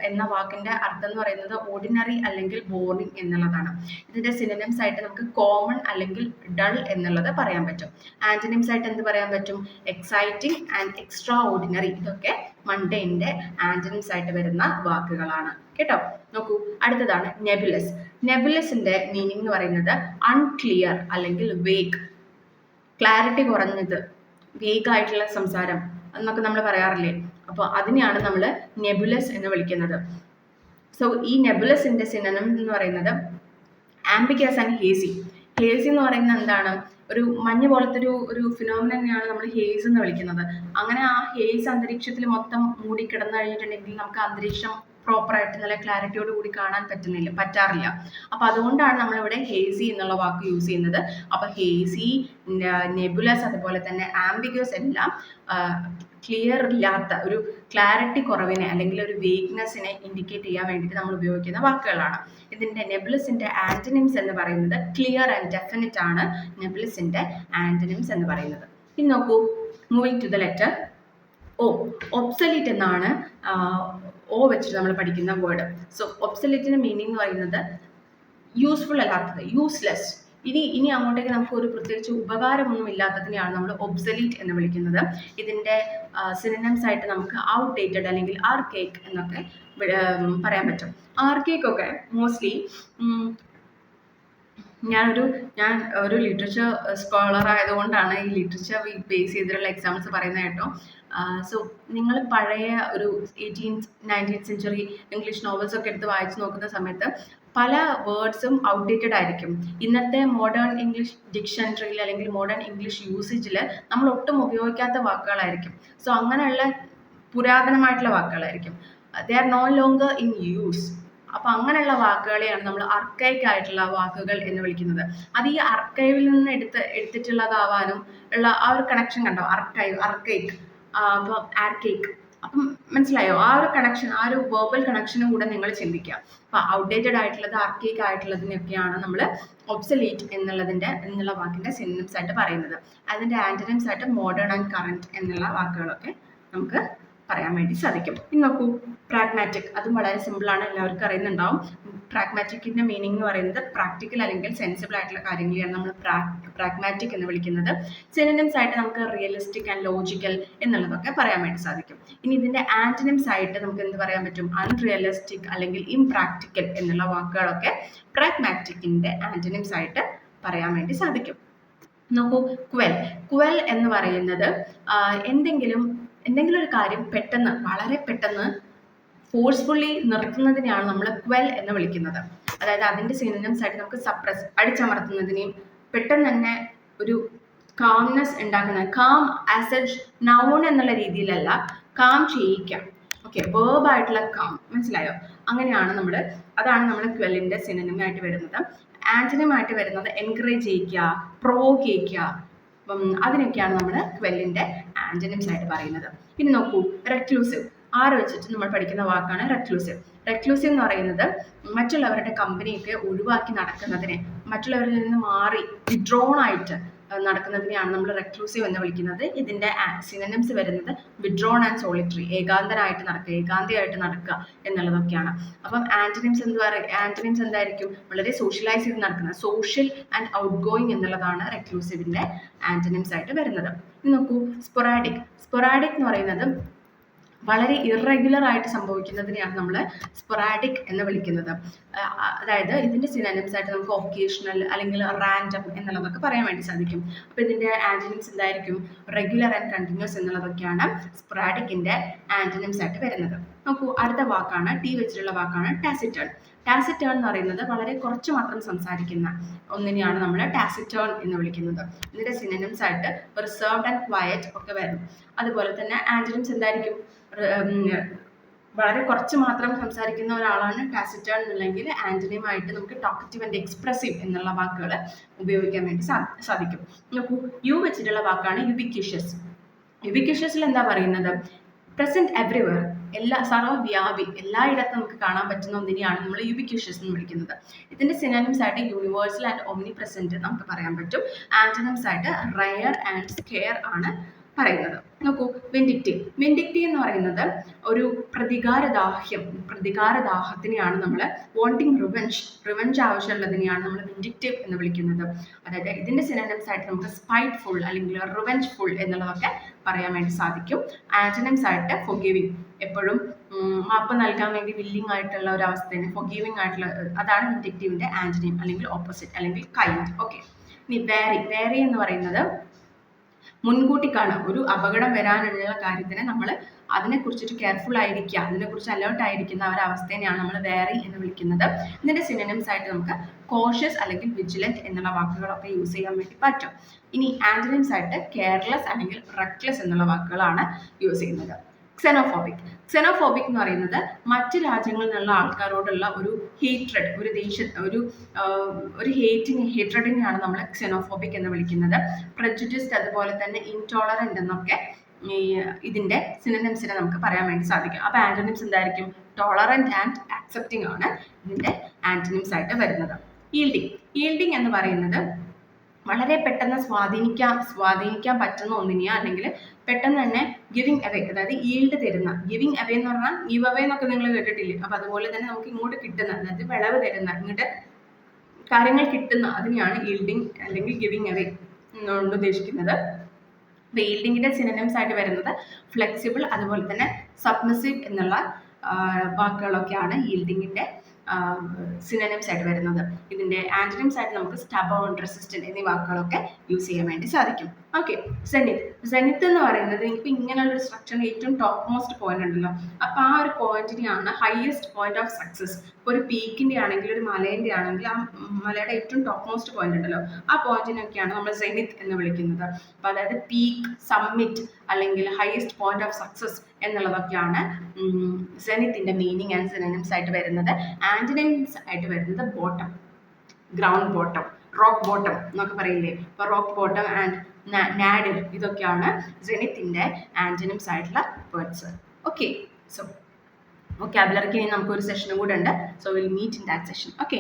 എന്ന വാക്കിൻ്റെ അർത്ഥം എന്ന് പറയുന്നത് ഓർഡിനറി അല്ലെങ്കിൽ ബോറിംഗ് എന്നുള്ളതാണ്. ഇതിൻ്റെ സിനോണിംസ് ആയിട്ട് നമുക്ക് കോമൺ അല്ലെങ്കിൽ ഡൾ എന്നുള്ളത് പറയാൻ പറ്റും. ആന്റണിംസ് ആയിട്ട് എന്ത് പറയാൻ പറ്റും? Exciting and extra ordinary. ഇതൊക്കെ മണ്ടെയിൻ്റെ ആന്റണിംസ് ആയിട്ട് വരുന്ന വാക്കുകളാണ് കേട്ടോ. നോക്കൂ, അടുത്തതാണ് നെബുലസ്. നെബുലസിന്റെ മീനിങ് എന്ന് പറയുന്നത് അൺക്ലിയർ അല്ലെങ്കിൽ വേഗ്, ക്ലാരിറ്റി കുറഞ്ഞത്, വേഗ് ആയിട്ടുള്ള സംസാരം എന്നൊക്കെ നമ്മൾ പറയാറില്ലേ. അപ്പോൾ അതിനെയാണ് നമ്മൾ നെബുലസ് എന്ന് വിളിക്കുന്നത്. സോ ഈ നെബുലസിന്റെ സിനോണിം എന്ന് പറയുന്നത് ആംബിഗസ് ആൻഡ് ഹേസി. ഹേസി എന്ന് പറയുന്നത് എന്താണ്? ഒരു മഞ്ഞ് പോലത്തെ ഒരു ഫിനോമിനനെയാണ് നമ്മൾ ഹേസ് എന്ന് വിളിക്കുന്നത്. അങ്ങനെ ആ ഹേസ് അന്തരീക്ഷത്തിൽ മൊത്തം മൂടിക്കിടന്നു കഴിഞ്ഞിട്ടുണ്ടെങ്കിൽ നമുക്ക് അന്തരീക്ഷം പ്രോപ്പറായിട്ട് നല്ല ക്ലാരിറ്റിയോട് കൂടി കാണാൻ പറ്റാറില്ല. അപ്പൊ അതുകൊണ്ടാണ് നമ്മളിവിടെ ഹേസി എന്നുള്ള വാക്ക് യൂസ് ചെയ്യുന്നത്. അപ്പൊ ഹേസി, നെബുലസ്, അതുപോലെ തന്നെ ആംബിഗസ് എല്ലാം ക്ലിയർ ഇല്ലാത്ത ഒരു ക്ലാരിറ്റി കുറവിനെ അല്ലെങ്കിൽ ഒരു വീക്ക്നെസ്സിനെ ഇൻഡിക്കേറ്റ് ചെയ്യാൻ വേണ്ടിയിട്ട് നമ്മൾ ഉപയോഗിക്കുന്ന വാക്കുകളാണ്. ഇതിന്റെ നെബുലസിന്റെ ആന്റണിംസ് എന്ന് പറയുന്നത് ക്ലിയർ ആൻഡ് ഡെഫിനിറ്റ് ആണ്. നെബുലസിന്റെ ആന്റണിംസ് എന്ന് പറയുന്നത്. ഇനി നോക്കൂ, moving to the letter O. Obsolete എന്നാണ് ഓ വെച്ചിട്ട് നമ്മൾ പഠിക്കുന്ന വേർഡ്. സോ ഒബ്സലീറ്റിന്റെ മീനിങ് എന്ന് പറയുന്നത് യൂസ്ഫുൾ അല്ലാത്തത്, യൂസ്ലെസ്. ഇനി അങ്ങോട്ടേക്ക് നമുക്ക് ഒരു പ്രത്യേകിച്ച് ഉപകാരമൊന്നും ഇല്ലാത്തതിനെയാണ് നമ്മൾ ഒബ്സലീറ്റ് എന്ന് വിളിക്കുന്നത്. ഇതിന്റെ സിനോണിംസ് ആയിട്ട് നമുക്ക് ഔട്ട്ഡേറ്റഡ് അല്ലെങ്കിൽ ആർക്കേക്ക് എന്നൊക്കെ പറയാൻ പറ്റും. ആർക്കേക്ക് ഒക്കെ മോസ്റ്റ്ലി ഞാൻ ഒരു ലിറ്ററേച്ചർ സ്കോളർ ആയതുകൊണ്ടാണ് ഈ ലിറ്ററേച്ചർ ബേസ് ചെയ്തിട്ടുള്ള എക്സാമ്പിൾസ് പറയുന്നത് കേട്ടോ. സോ നിങ്ങൾ പഴയ ഒരു 18th 19th century English novels ഒക്കെ എടുത്ത് വായിച്ച് നോക്കുന്ന സമയത്ത് പല വേർഡ്സും ഔട്ട്ഡേറ്റഡ് ആയിരിക്കും. ഇന്നത്തെ മോഡേൺ ഇംഗ്ലീഷ് ഡിക്ഷണറിയിൽ അല്ലെങ്കിൽ മോഡേൺ ഇംഗ്ലീഷ് യൂസേജിൽ നമ്മൾ ഒട്ടും ഉപയോഗിക്കാത്ത വാക്കുകളായിരിക്കും. സോ അങ്ങനെയുള്ള പുരാതനമായിട്ടുള്ള വാക്കുകളായിരിക്കും. They are no longer in use. അപ്പൊ അങ്ങനെയുള്ള വാക്കുകളെയാണ് നമ്മൾ അർക്കൈക്ക് ആയിട്ടുള്ള വാക്കുകൾ എന്ന് വിളിക്കുന്നത്. അത് ഈ അർക്കൈവിൽ നിന്ന് എടുത്തിട്ടുള്ളതാവാനും ഉള്ള ആ ഒരു കണക്ഷൻ കണ്ടോ? അർക്കൈക്ക്, അപ്പം ആർക്കൈക്ക്. അപ്പം മനസ്സിലായോ? ആ ഒരു കണക്ഷൻ, ആ ഒരു വേർബൽ കണക്ഷനും കൂടെ നിങ്ങൾ ചിന്തിക്കുക. അപ്പൊ ഔട്ട്ഡേറ്റഡ് ആയിട്ടുള്ളത്, ആർക്കൈക്ക് ആയിട്ടുള്ളതിനൊക്കെയാണ് നമ്മൾ ഒബ്സലീറ്റ് എന്നുള്ള വാക്കിന്റെ സിനോണിംസ് ആയിട്ട് പറയുന്നത്. അതിന്റെ ആന്റണിംസ് ആയിട്ട് മോഡേൺ ആൻഡ് കറന്റ് എന്നുള്ള വാക്കുകളൊക്കെ നമുക്ക് പറയാൻ വേണ്ടി സാധിക്കും. ഇനി നോക്കൂ, പ്രാഗ്മാറ്റിക്. അതും വളരെ സിമ്പിൾ ആണ്, എല്ലാവർക്കും അറിയുന്നുണ്ടാവും. പ്രാഗ്മാറ്റിക്കിന്റെ മീനിങ് എന്ന് പറയുന്നത് പ്രാക്ടിക്കൽ അല്ലെങ്കിൽ സെൻസിബിൾ ആയിട്ടുള്ള കാര്യങ്ങളെയാണ് നമ്മൾ പ്രാഗ്മാറ്റിക് എന്ന് വിളിക്കുന്നത്. സിനോണിംസ് ആയിട്ട് നമുക്ക് റിയലിസ്റ്റിക് ആൻഡ് ലോജിക്കൽ എന്നുള്ളതൊക്കെ പറയാൻ വേണ്ടി സാധിക്കും. ഇനി ഇതിന്റെ ആന്റണിംസ് ആയിട്ട് നമുക്ക് എന്ത് പറയാൻ പറ്റും? അൺറിയലിസ്റ്റിക് അല്ലെങ്കിൽ ഇംപ്രാക്ടിക്കൽ എന്നുള്ള വാക്കുകളൊക്കെ പ്രാഗ്മാറ്റിക്കിന്റെ ആന്റണിംസ് ആയിട്ട് പറയാൻ വേണ്ടി സാധിക്കും. നോക്കൂ, ക്വൽ എന്ന് പറയുന്നത് എന്തെങ്കിലും ഒരു കാര്യം വളരെ പെട്ടെന്ന് ഫോഴ്സ്ഫുള്ളി നിർത്തുന്നതിനെയാണ് നമ്മൾ ക്വൽ എന്ന് വിളിക്കുന്നത്. അതായത് അതിന്റെ സിനോണിംസ് ആയിട്ട് നമുക്ക് സപ്രസ്, അടിച്ചമർത്തുന്നതിനെയും പെട്ടെന്ന് തന്നെ ഒരു കാംനെസ് ഉണ്ടാക്കുന്നത്. കാം ആസ് എ നൗൺ എന്നുള്ള രീതിയിലല്ല, കാം ചെയ്യിക്കാം. ഓക്കെ, വേർബായിട്ടുള്ള കാം, മനസ്സിലായോ? അങ്ങനെയാണ് അതാണ് നമ്മൾ ക്വലിന്റെ സിനോണിം ആയിട്ട് വരുന്നത്. ആന്റണിം ആയിട്ട് വരുന്നത് എൻകറേജ് ചെയ്യിക്കുക, പ്രൊവോക്ക് ചെയ്യിക്കുക, അതിനൊക്കെയാണ് നമ്മൾ ക്വെല്ലിന്റെ ആന്റണിംസ് ആയിട്ട് പറയുന്നത്. ഇനി നോക്കൂ, റെക്ലൂസീവ്. ആറ് വെച്ചിട്ട് നമ്മൾ പഠിക്കുന്ന വാക്കാണ് റെക്ലൂസീവ്. റെക്ലൂസീവ് എന്ന് പറയുന്നത് മറ്റുള്ളവരുടെ കമ്പനിയൊക്കെ ഒഴിവാക്കി നടക്കുന്നതിനെ, മറ്റുള്ളവരിൽ നിന്ന് മാറി വിഡ്രോൺ ആയിട്ട് നടക്കുന്നതിനെയാണ് നമ്മൾ റെക്ലൂസീവ് എന്ന് വിളിക്കുന്നത്. ഇതിന്റെ സിനോണിംസ് വരുന്നത് വിഡ്രോൺ ആൻഡ് സോളിറ്ററി, ഏകാന്തനായിട്ട് നടക്കുക, ഏകാന്തയായിട്ട് നടക്കുക എന്നുള്ളതൊക്കെയാണ്. അപ്പം ആന്റണിംസ് എന്തായിരിക്കും? വളരെ സോഷ്യലൈസ് ചെയ്ത് നടക്കുന്നത്, സോഷ്യൽ ആൻഡ് ഔട്ട് ഗോയിങ് എന്നുള്ളതാണ് റെക്ലൂസീവിന്റെ ആന്റണിംസ് ആയിട്ട് വരുന്നത്. ഇനി നോക്കൂ, സ്പൊറാഡിക് എന്ന് പറയുന്നത് വളരെ ഇറഗുലർ ആയിട്ട് സംഭവിക്കുന്നതിനെയാണ് നമ്മൾ സ്പൊറാഡിക് എന്ന് വിളിക്കുന്നത്. അതായത് ഇതിൻ്റെ സിനോണിംസ് ആയിട്ട് നമുക്ക് ഒക്കേഷണൽ അല്ലെങ്കിൽ റാൻഡം എന്നുള്ളതൊക്കെ പറയാൻ വേണ്ടി സാധിക്കും. അപ്പോൾ ഇതിൻ്റെ ആൻറ്റണിംസ് എന്തായിരിക്കും? റെഗുലർ ആൻഡ് കണ്ടിന്യൂസ് എന്നുള്ളതൊക്കെയാണ് സ്പൊറാഡിക്കിൻ്റെ ആൻറ്റണിംസ് ആയിട്ട് വരുന്നത്. നോക്കൂ, അടുത്ത വാക്കാണ് ടി വെച്ചിട്ടുള്ള വാക്കാണ് ടാസിറ്റേൺ. ടാസിറ്റേൺ എന്ന് പറയുന്നത് വളരെ കുറച്ച് മാത്രം സംസാരിക്കുന്ന ഒന്നിനെയാണ് നമ്മൾ ടാസിറ്റേൺ എന്ന് വിളിക്കുന്നത്. ഇതിൻ്റെ സിനോണിംസ് ആയിട്ട് റിസർവ്ഡ് ആൻഡ് ക്വയറ്റ് ഒക്കെ വരും. അതുപോലെ തന്നെ ആൻറ്റണിംസ് എന്തായിരിക്കും? വളരെ കുറച്ച് മാത്രം സംസാരിക്കുന്ന ഒരാളാണ് ടാസിറ്റേൺ എന്നുണ്ടെങ്കിൽ ആൻറ്റണിമായിട്ട് നമുക്ക് ടോക്കറ്റീവ് ആൻഡ് എക്സ്പ്രസീവ് എന്നുള്ള വാക്കുകൾ ഉപയോഗിക്കാൻ വേണ്ടി സാധിക്കും. നോക്കൂ, യു വെച്ചിട്ടുള്ള വാക്കാണ് യുബിക്വിഷ്യസ്. യുബിക്വിഷ്യസിൽ എന്താ പറയുന്നത്? പ്രസന്റ് എവ്രിവെയർ, സർവ്വവ്യാപി, എല്ലായിടത്തും നമുക്ക് കാണാൻ പറ്റുന്ന ഒന്നിനെയാണ് നമ്മൾ യുബിക്വിഷ്യസ് എന്ന് വിളിക്കുന്നത്. ഇതിന്റെ സിനോണിംസ് ആയിട്ട് യൂണിവേഴ്സൽ ആൻഡ് ഓംനി പ്രസന്റ് നമുക്ക് പറയാൻ പറ്റും. ആന്റണിംസ് ആയിട്ട് റയർ ആൻഡ് സ്കെയർ ആണ് പറയുന്നത്. നോക്കൂ, വിൻഡിക്റ്റീവ്. വിൻഡിക്റ്റീവ് എന്ന് പറയുന്നത് ഒരു പ്രതികാരദാഹത്തിനെയാണ് നമ്മൾ വാണ്ടിങ് റിവെഞ്ച് ആവശ്യമുള്ളതിനെയാണ് നമ്മൾ വിൻഡിക്റ്റീവ് എന്ന് വിളിക്കുന്നത്. അതായത് ഇതിന്റെ സിനോണിംസ് ആയിട്ട് നമുക്ക് സ്പൈറ്റ്ഫുൾ അല്ലെങ്കിൽ റിവെഞ്ച്ഫുൾ എന്നുള്ളതൊക്കെ പറയാൻ വേണ്ടി സാധിക്കും. ആന്റണിംസ് ആയിട്ട് ഫോർഗിവിങ്, എപ്പോഴും മാപ്പ് നൽകാൻ വേണ്ടി വില്ലിംഗ് ആയിട്ടുള്ള ഒരു അവസ്ഥയാണ് ഫോർഗിവിങ് ആയിട്ടുള്ള, അതാണ് വിൻഡിക്റ്റീവിന്റെ ആന്റണിം അല്ലെങ്കിൽ ഓപ്പോസിറ്റ് അല്ലെങ്കിൽ കൈൻഡ്. ഓക്കെ, ഇനി വേരി എന്ന് പറയുന്നത് മുൻകൂട്ടി കാണാം, ഒരു അപകടം വരാനുള്ള കാര്യത്തിന് നമ്മൾ അതിനെക്കുറിച്ചിട്ട് കെയർഫുൾ ആയിരിക്കുക, അതിനെക്കുറിച്ച് അലേർട്ട് ആയിരിക്കുന്ന ആ ഒരു അവസ്ഥേനെയാണ് നമ്മൾ വേറി എന്ന് വിളിക്കുന്നത്. ഇതിന്റെ സിനോണിംസ് ആയിട്ട് നമുക്ക് കോഷ്യസ് അല്ലെങ്കിൽ വിജിലന്റ് എന്നുള്ള വാക്കുകളൊക്കെ യൂസ് ചെയ്യാൻ വേണ്ടി പറ്റും. ഇനി ആന്റണിംസ് ആയിട്ട് കെയർലെസ് അല്ലെങ്കിൽ റെക്ലെസ് എന്നുള്ള വാക്കുകളാണ് യൂസ് ചെയ്യുന്നത്. ക്സെനോഫോബിക് എന്ന് പറയുന്നത് മറ്റ് രാജ്യങ്ങളിൽ നിന്നുള്ള ആൾക്കാരോടുള്ള ഒരു ഹേറ്റ്രഡ്, ഒരു ഹേറ്റ്രഡിനെയാണ് നമ്മൾ ക്സെനോഫോബിക് എന്ന് വിളിക്കുന്നത്. പ്രജുഡിസ്ഡ്, അതുപോലെ തന്നെ ഇൻടോളറന്റ് എന്നൊക്കെ ഇതിന്റെ സിനോണിംസിനെ നമുക്ക് പറയാൻ വേണ്ടി സാധിക്കും. അപ്പോൾ ആന്റണിംസ് എന്തായിരിക്കും? ടോളറന്റ് ആൻഡ് ആക്സെപ്റ്റിംഗ് ആണ് ഇതിന്റെ ആന്റണിംസ് ആയിട്ട് വരുന്നത്. ഈൽഡിങ് എന്ന് പറയുന്നത് വളരെ പെട്ടെന്ന് സ്വാധീനിക്കാൻ പറ്റുന്ന ഒന്നിനെയോ അല്ലെങ്കിൽ പെട്ടെന്ന് തന്നെ ഗിവിങ് അവേ, അതായത് ഈൽഡ് തരുന്ന, ഗിവിങ് അവേ എന്ന് പറഞ്ഞാൽ ഗിവ് അവേ എന്നൊക്കെ നിങ്ങൾ കേട്ടിട്ടില്ലേ? അപ്പൊ അതുപോലെ തന്നെ നമുക്ക് ഇങ്ങോട്ട് കിട്ടുന്ന, അതായത് വിളവ് തരുന്ന, ഇങ്ങോട്ട് കാര്യങ്ങൾ കിട്ടുന്ന അതിനെയാണ് ഈൽഡിങ് അല്ലെങ്കിൽ ഗിവിങ് അവേ എന്നുകൊണ്ട് ഉദ്ദേശിക്കുന്നത്. അപ്പോൾ ഈൽഡിങ്ങിന്റെ സിനോണിംസ് ആയിട്ട് വരുന്നത് ഫ്ലെക്സിബിൾ, അതുപോലെ തന്നെ സബ്മിസീവ് എന്നുള്ള വാക്കുകളൊക്കെയാണ് ഈൽഡിങ്ങിന്റെ സിനോണിംസ് ആയിട്ട് വരുന്നത്. ഇതിന്റെ ആന്റണിംസ് ആയിട്ട് നമുക്ക് സ്റ്റബേൺ, റെസിസ്റ്റന്റ് എന്നീ വാക്കുകളൊക്കെ യൂസ് ചെയ്യാൻ വേണ്ടി സാധിക്കും. ഓക്കെ, സെനിത്ത് എന്ന് പറയുന്നത് ഇപ്പൊ ഇങ്ങനെയുള്ള ഒരു സ്ട്രക്ചറിന് ഏറ്റവും ടോപ്പ് മോസ്റ്റ് പോയിന്റ് ഉണ്ടല്ലോ, അപ്പൊ ആ ഒരു പോയിന്റിനെയാണ് ഹയസ്റ്റ് പോയിന്റ് ഓഫ് സക്സസ്. ഇപ്പൊ ഒരു പീക്കിന്റെ ആണെങ്കിൽ, ഒരു മലേന്റെ ആണെങ്കിൽ, ആ മലയുടെ ഏറ്റവും ടോപ്പ് മോസ്റ്റ് പോയിന്റ് ഉണ്ടല്ലോ, ആ പോയിന്റിനൊക്കെയാണ് നമ്മൾ സെനിത്ത് എന്ന് വിളിക്കുന്നത്. അപ്പൊ അതായത് പീക്ക്, സമ്മിറ്റ് അല്ലെങ്കിൽ ഹയസ്റ്റ് പോയിന്റ് ഓഫ് സക്സസ് എന്നുള്ളതൊക്കെയാണ് സെനിത്തിന്റെ മീനിങ് ആൻഡ് സിനോണിംസ് ആയിട്ട് വരുന്നത്. ആന്റണിംസ് ആയിട്ട് വരുന്നത് bottom, ground bottom, rock bottom എന്നൊക്കെ പറയില്ലേ? അപ്പൊ റോക്ക് ബോട്ടം ആൻഡ് നാഡിൽ, ഇതൊക്കെയാണ് സെനിത്തിന്റെ ആന്റണിംസ് ആയിട്ടുള്ള വേർഡ്സ്. ഓക്കെ, സോ വൊക്കാബുലറിക്ക് ഇനി നമുക്കൊരു സെഷനും കൂടെ ഉണ്ട്. So will meet in that session. Okay.